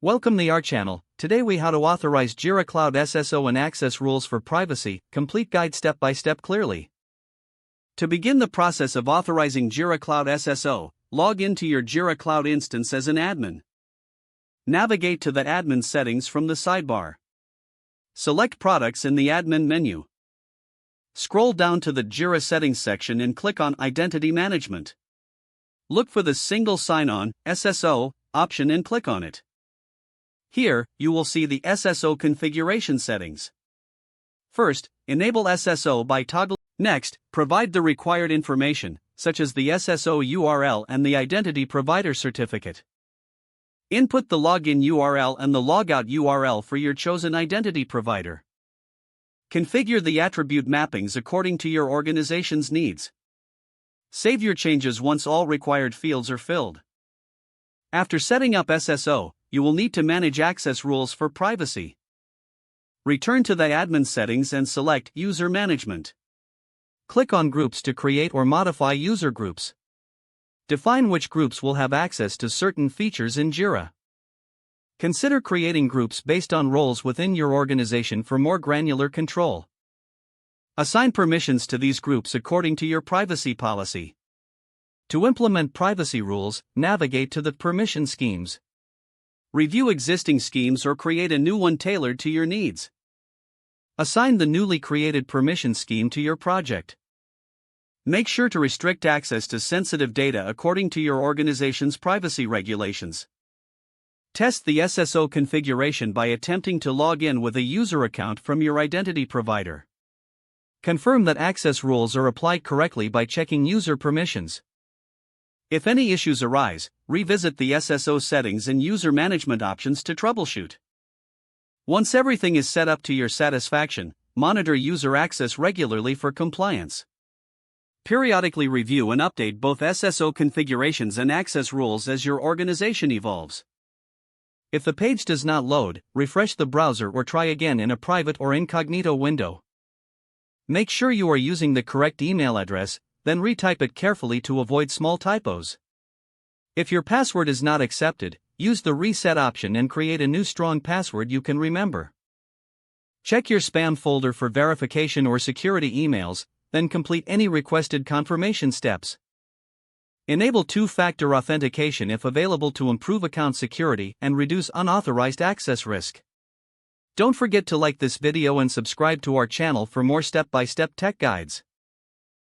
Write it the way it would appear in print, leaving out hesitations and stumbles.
Welcome to our channel. Today we how to authorize Jira Cloud SSO and access rules for privacy, complete guide step by step clearly. To begin the process of authorizing Jira Cloud SSO, log into your Jira Cloud instance as an admin. Navigate to the admin settings from the sidebar. Select products in the admin menu. Scroll down to the Jira settings section and click on Identity Management. Look for the single sign-on SSO option and click on it. Here, you will see the SSO configuration settings. First, enable SSO by toggling. Next, provide the required information, such as the SSO URL and the identity provider certificate. Input the login URL and the logout URL for your chosen identity provider. Configure the attribute mappings according to your organization's needs. Save your changes once all required fields are filled. After setting up SSO, you will need to manage access rules for privacy. Return to the admin settings and select User Management. Click on Groups to create or modify user groups. Define which groups will have access to certain features in Jira. Consider creating groups based on roles within your organization for more granular control. Assign permissions to these groups according to your privacy policy. To implement privacy rules, navigate to the permission schemes. Review existing schemes or create a new one tailored to your needs. Assign the newly created permission scheme to your project. Make sure to restrict access to sensitive data according to your organization's privacy regulations. Test the SSO configuration by attempting to log in with a user account from your identity provider. Confirm that access rules are applied correctly by checking user permissions. If any issues arise, revisit the SSO settings and user management options to troubleshoot. Once everything is set up to your satisfaction, monitor user access regularly for compliance. Periodically review and update both SSO configurations and access rules as your organization evolves. If the page does not load, refresh the browser or try again in a private or incognito window. Make sure you are using the correct email address, then retype it carefully to avoid small typos. If your password is not accepted, use the reset option and create a new strong password you can remember. Check your spam folder for verification or security emails, then complete any requested confirmation steps. Enable two-factor authentication if available to improve account security and reduce unauthorized access risk. Don't forget to like this video and subscribe to our channel for more step-by-step tech guides.